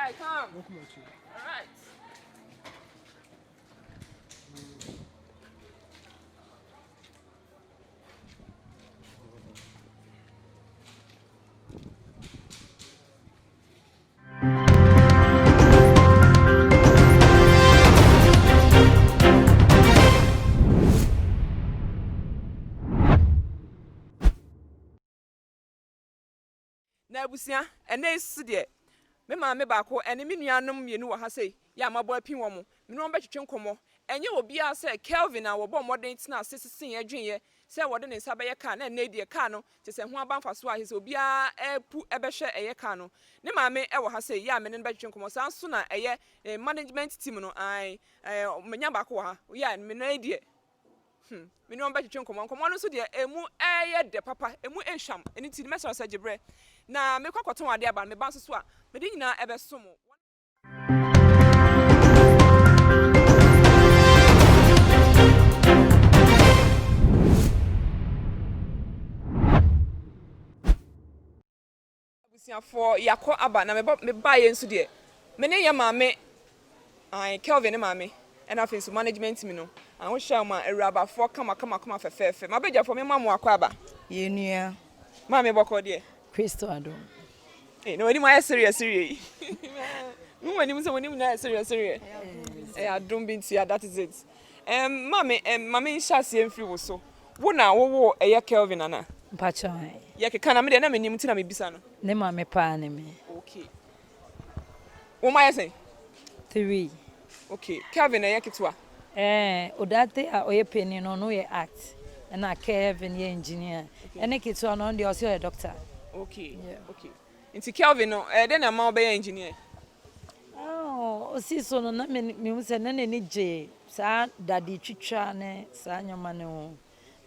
I come. All right. Na abusia ene isi de me ma me ba ko ene me nuanom mienu wo ha sei ya mabo apin wo mo me no betwetwe nkomo enye obi a se Kelvin a wo bo modern tina asesesen adwenye se wo de ne nsa be ye ka na ene de ka no te se ho abanfa so a se obi a epu ebehwe eye ka no ne ma me e wo ha sei ya me ne betwetwe nkomo san so na eye management team no ai menya ba ko ha ya me no de me no betwetwe nkomo no so de emu eye de papa emu ehwam eni ti me so gibre na me kwakoton ade aba me ba nso so a me de nyina ebe so mo abusia for yakọ aba na me ba ye nso de me ne ye maame ai Kelvin ne maame and afenso management me no an wo hwa ma awuraba for kama fefefe ma beja for me mamu akọ aba ye nua maame bọkọ de Kristo adom no any my serious no when you say when you na serious adom binti that is it mame nhyase emfiri wo so wo na wo eye Kelvin ana mpacha ye keka na me de na menim ti na me bisa no ne ma me pa ne me okay wo ma yesen 3 okay Kelvin eye ketwa odate a oye penny no ye act na Kelvin ye engineer ene ketwa no de osi oye doctor okay okay nti Kelvin no de na ma obey engineer osi so no na me hu se na ni je sa dadi twitwa ne sa nyama ne ho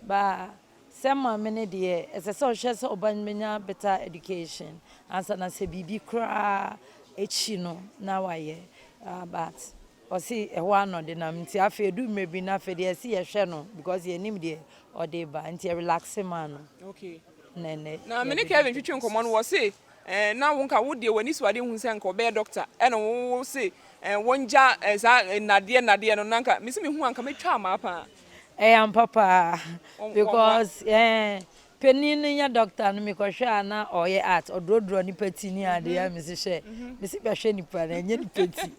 ba sema me ne de ese so hwe se oban menya better education ansa na se bibi kra echi no na waye but osi ewa no de na mti afa edu mebi na afa de esi ye hwe no because ye nim de ode ba nti relax man no okay nene na me ne Kelvin twitwe nkomo no wo se na wo nka wo de wani swade hu se nka obey doctor na wo se wonja za nade no nanka misi me hu anka metwa amapa am papa because penin ya doctor no me ko hwa na oye art odrodro ni pati ni ade ya misi hwe misi be hwe ni pa na nye ni pati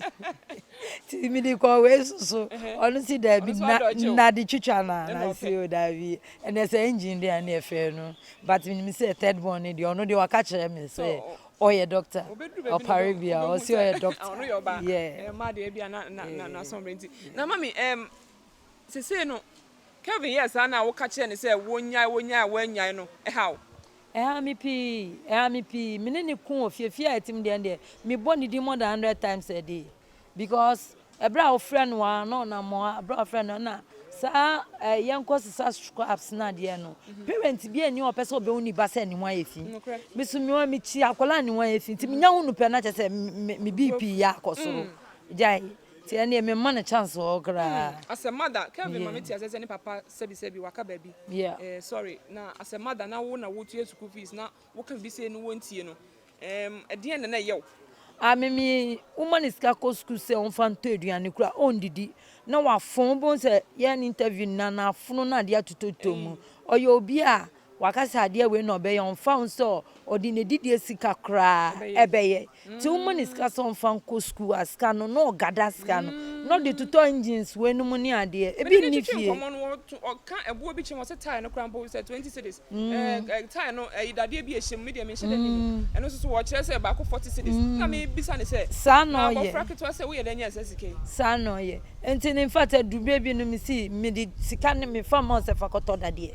ti mi di ko we so onu si da bi na di twitwa na si o da bi and as engine dey na efe no but mi say third born ni di onu di waka kire mi say oye doctor o paribia o si oye doctor yeah ma de bia na sombrenti na mami se no Kelvin yes ana wo ka kire ni say wonya wanya no how me pi me ne kun ofiefie atim de me boni di more than 100 times a day because ebra o friend wa no na mo ebra friend na sa yenko sisa scraps na de no parent bi ani o pese obe uni ba se ni wa efi me so mi wa mi chi akola ni wa efi ti mi nya hunu pe na che se me BP ya akosoro jai ti ene me man chance o gra as a mother Kelvin mama ti asese ni papa sebi waka baby sorry na as a mother na wo na wo tu school fees na wo kan bi se no wontie no edien na yew mimi woman is ka ko school se on fan to aduane kura on didi na wa fon bon se ye interview na funu na dia tutotomu oyo obi a wakasa ade we no be yon fan so odi ne didi esika kra ebeye ti woman is ka so fan ko school aska no gada aska no de tuto engines we no mu ni ade e bi ni fie kan ebo bi chem o se tie no kra mpo se 20 cities tie no idade bi ehyem media me hye dani eno so wo kire se ba ko 40 cities na me bisa ne se sa no ye ba fraket wa se we ye dani asasike sa no ye enti in fact dube bi no mi si me di sika ne me fam o se fakoto dade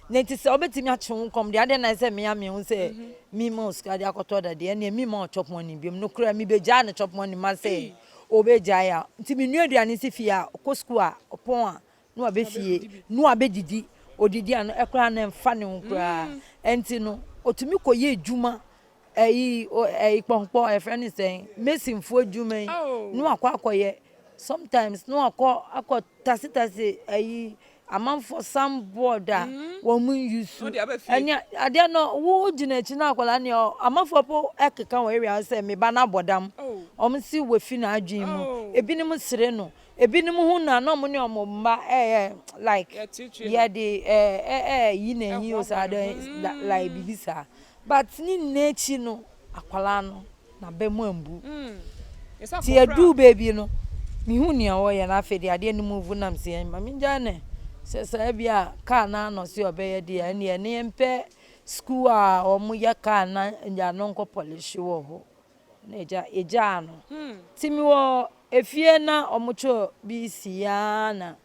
neti se obetimi achun kom de ade na se me ame hu se mi mo ska de akoto dade ene mi mo chop money bi no kura mi beja na chop money ma se obeja ya nti mi nu aduane si fia ko school a opon a no abefie no abedidi odidi an ekra na mfa ne nkura enti no otumi koye adwuma pɔnkpɔ friend is saying mesin fo adwuma yi no akɔ sometimes no akɔ tase amanfo some board wo mun use anya ade no wo gina chi na akwala ne amanfo po ekeka wo area say me ba na bodam si we fi na adwin mu ebinim sire no ebinim hu na no mo ne omo mba like yeah the yi na yi o sa like bibisa but ni nechi no akwala no na be mu ambu ti edu baby no mi hu ne o ye na afedi ade ni move nam se ma mi jane se bia car na no se obeye dia ne empe school a omu ya car na nja no nko polish wo ho na eja no timi wo efie na omucho bi sia na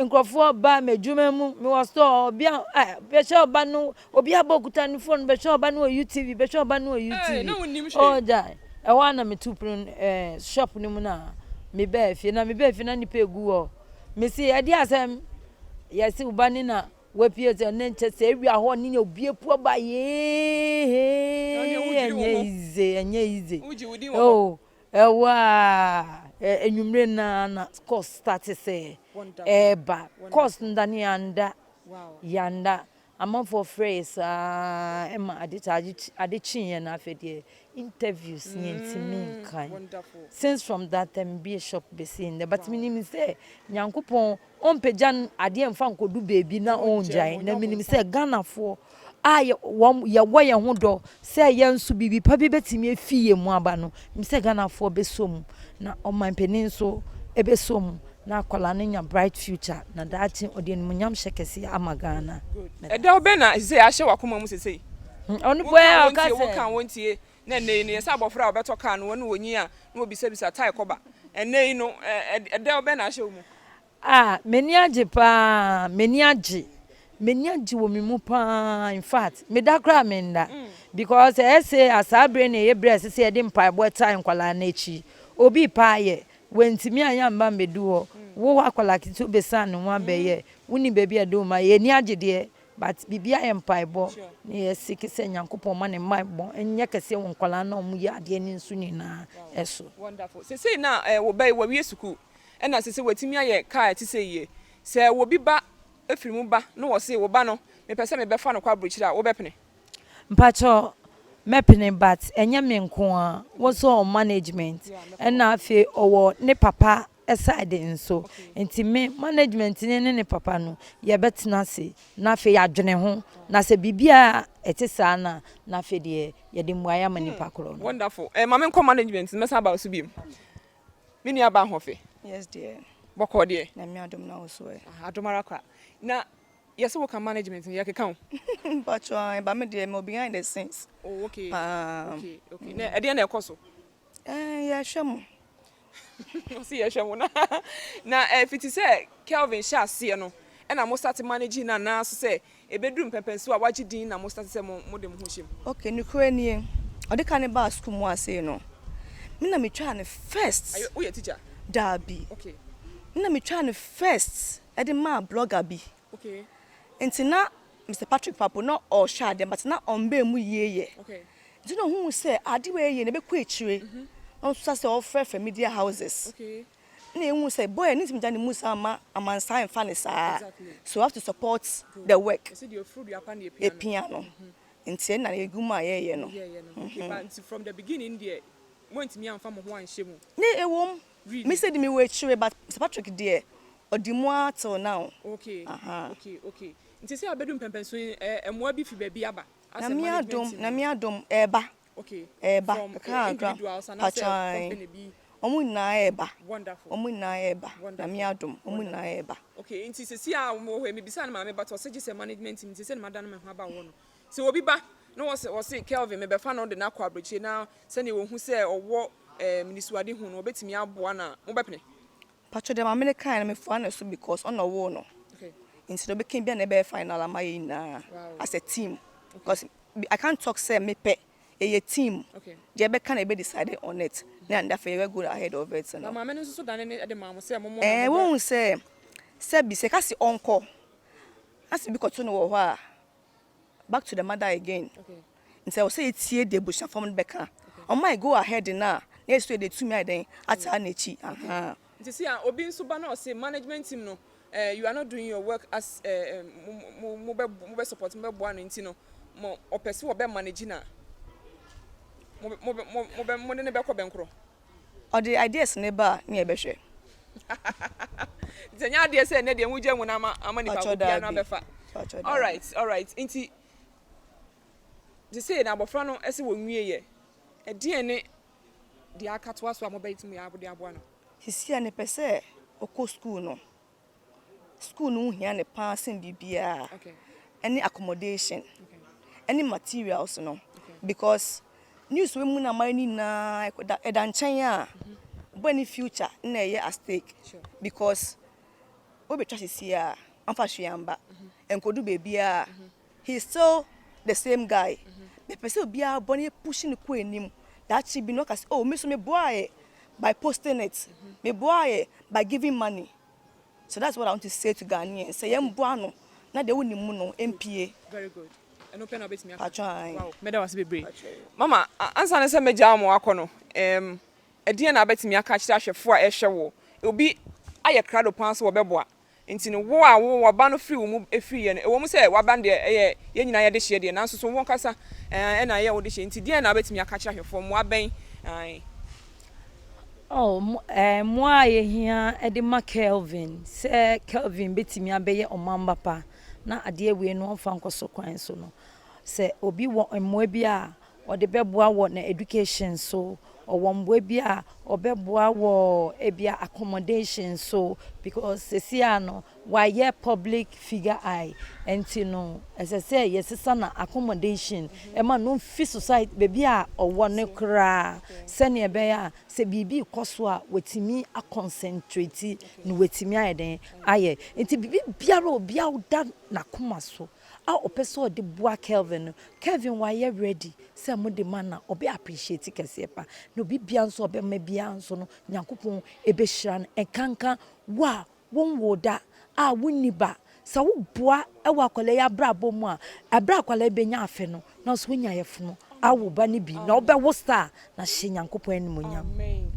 nkrofo ba medwuma mu mi wo so bia be sure ba no obi abokuta ni phone be sure ba no UTV be sure ba no UTV oh dai e wa na me tupun shop ni mu na me ba efie na nipa egu ho me si ade asem yesi ubani na wepie te ne nche se ewia ho ni obie pu ba enye ize oh ewa enwumre na course start say eba course ndani yanda among for phrase ema adichin na afedie interviews nyentimi kan since from that time be a shop be seen there but minim say nyankopon on pejan ade emfa nkodu baby na on jai na minim say Ghana for ye wo ye ho do say ye nso bibi pa bi betimi afie mu aba no mi say Ghana for be som na on man penin so ebe som na akwala nya bright future na that ode nyam shekesi amagana eda obena say ahye wakoma mu sesei onu boy o ka say kan wontie na ne yesa abofra obeto ka no wonu onyi a na obisa tai koba ene no eda obena ahye mu meni age wo mi mu pa in fact me da kra me nda because say asabre na ye breast say dey mpa boy time kwala na echi obi pa ye wentimi anya mba medu ho wo akwala kitu besan no abeye woni baby edo ma ye ni age de but bibia empaibo na ye sikise nyankopon ma ne maibo enye kese won kwala na omu ya ade ni nsu ni na eso wonderful say na wo bai wo wie suku ena say watimi aye car ti say ye say wo bi ba efirimu ba no wo say wo ba no me pese me be fa no kwa brochira wo be pene mpacho mepene but enye me nko a wo so management ena afi owo ne papa aside nso enti me management ne papa no ye betena se na afi ya dwene ho na se bibia etisa na afi de ye de muaya mani pakro no wonderful mama nko management me sa ba so biem me ni aba hofe yes dear boko de na me adom na oso adomara kwa na yes wo kan management ye keka ho but ba me de me behind the scenes oh okay okay na e de na ekoso ya hwem no see ya hwem na fiti say Kelvin sha se no e na mo start managing na so say e bedrum pepensu a waji din na mo start say mo de mo ho hwem okay ni kura ni o de kan ba school mu ase no me na me twa ne first wo ye teacher dabi okay me na me twa ne first e de ma blogger bi okay enti na Mr. Patrick Papo no o sha dem but na on be mu yeye okay do no hu say ade we ye ne be kwa chire on so say offer media houses okay na hu say boy need to jani musa ama amansan fa ne sa exactly so have to support the work you see the fruit you upon the piano enti na eguma ye no okay but from the beginning there went me am fa mo ho anhye mu ne ewom me said me we chire but Mr. Patrick there odimua till now okay okay nti say abedum pempenso emoa bi fi ba bi aba na mi adom eba okay eba ka individuals and company bi omu na eba wonderful omu na eba na mi adom omu na eba okay nti se a mo ho me bisa na ma me but o se gise management nti se na madana me ho aba wo no se obi ba no wo se Kelvin me be fa no de na kwa abrochi na se ne wo hu se owo minisuade hu no obetimi aboa na mo bepene patcho dem American na me fo na so because on wo no okay instead of can be na be final amayi na as a team because I can't talk say me pe a team okay they be can be decided on it na and therefore we go ahead of it na ma me no so dan ne de ma mo say mo won say bi se ka si onko as bi ko to no wo ho a back to the mother again. Okay. And say, say it's here, the bush from the Becca. On my go ahead now. Yes, to the 2 million at Anichi. You see, Obi Subano say management team no. You are not doing your work as mobile support member one intino or pursue or managing more than a back of bankro. Or the ideas never near Beshe. The idea said, Neddy, and we jam when I'm a money. All right. Inti they say na abofra ese wo nwie ye. E de ne de akatoa so amobait mu ya abode aboa no. Sisi ane pese oko school no. School no hia ne passing bibia. Okay. Any accommodation. Okay. Any materials no. Okay. Because news we mu na mani na e da nchen a any future na ye at stake. Sure. Because we be trust sisi a amfa hweamba. Enkodu baby a he's still the same guy. Me pese obi a boni pushing ko enim. That she be not as oh me so me boy by posting it. Me boy by giving money. So that's what I want to say to Ghanaians. Say yem boa no na de woni mu no MPA. Very good. And open up me. Wow. Meda was be Mama, ansa na se meja mo akono. Edie na betimi aka kira hwefo a ehwe wo. Obi aye krado pan so wo beboa. Nti no wo a wo ba no free wo mu efiri ye no. Ewo mu se wa ban de ye nyina ye de hye de nanso so won kasa na ye wo de hye. Nti die na betimi aka kira hwefo mo aben. Oh, moi ye hia edema Kelvin. Se Kelvin betimi abeye omamba pa. Na ade we no fa nkoso kwan so no. Se obi wo emmo bi a ode beboa wo na education so owombo bi a obeboa wo ebia accommodation so because sesia no why ye public figure eye enti no as I say yesesa na accommodation ema no fit society baby a owo ne kra se ne be a se bibi koso a wetimi a concentrate no wetimi ayeden aye enti bibi biara obi a da na koma so a opeso de boa Kelvin why you ready say mo de man na obi appreciate kese pa no bi bia nso obi ma bia nso no nyankopon ebe hira no enkanka wa won woda a wonni ba sa wo boa e wa kwale ya brabo mu a abra kwale benya afe no na so nya yefo no awo ba ne bi na obe wo star na hye nyankopon animonyam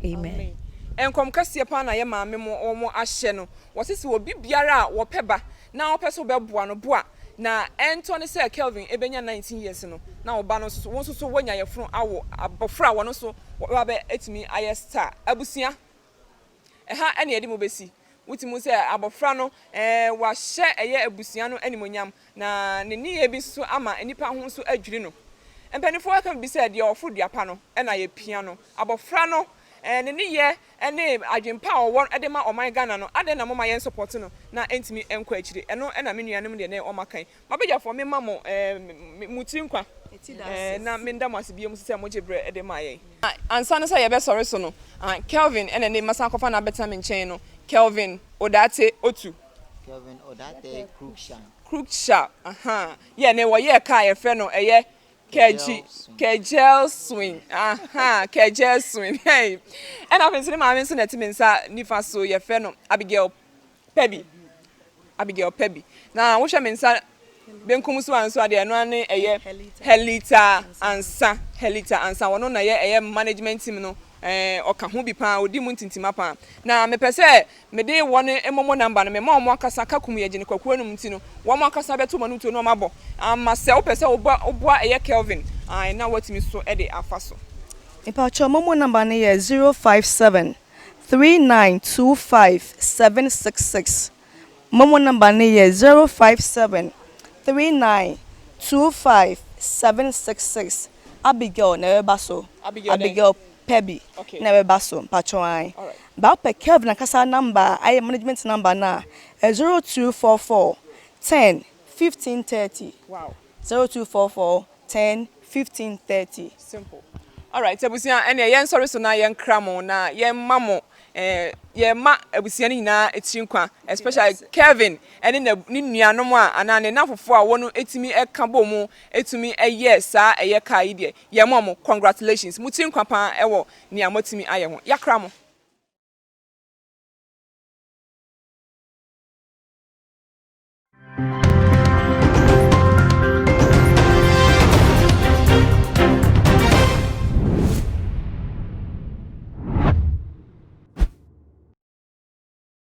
amen enkom kase pa na ye maame mo omo ahye no wo sese obi biara a wo peba na wo peso be boa no boa na Anthony say Kelvin ebenya 19 years no na oba no so won so wonya yefro awo abofra wo no so wa be etimi aye star abusua ha ene edi mo besi wutimu say abofra no wa hye eye abusua no animonyam na ne niye bi so ama enipa ho so adwiri no empanifo aka bi say de ofo duapa no na ye pia no abofra no ne niye ene adwempa owo edema oman Ghana no ade na mama yen support no na entimi enko akire eno na menuanem de ne omakan mabegafo me mamo mutinkwa na mendam asibiem se mo jebre edema yen ansa no say ye be sorry so no Kelvin ene ne masa kofa na beta me nchen no Kelvin Odate Otu Kelvin Odate Crookshank ye ne wo ye ka ye fe no eye Kegel swing. Kegel swing. Hey. And I've been saying my mention that Timinsa Nifa so your friend Abigail Pebby. Now, what I mean, sir, Benkumu and so they no ane Helita ansa. One on a management team no. Or can who be pound, or dimuntin pa. Now, me per se, me day one emomo number, me more casaka cumia Quenumtino, one more casabe to Manuto no mabo. Myself, per se, oboa a Kelvin. I know what me so Eddie Afaso. If our momo number is 057 3925 766. Momo number is 057 3925 766. Abigail Nebaso. Abigail Pebby. Okay. Never basso, Patroine. All right. About per Kelvin and Casa number, I management number now 0244 10 15 30. Wow. 0244 10 15 30. Simple. All right. Ebusia, ene yen sorry so na yen kramo na yen mamo. Ye ma ebusia ni na etinkwa especially Kelvin ene na ni nuanom a ana ne nafofo a wono etimi eka bomu etumi yes eye kai de ye mamo congratulations mutinkwa pa ewo ni amotimi aye ho yakramo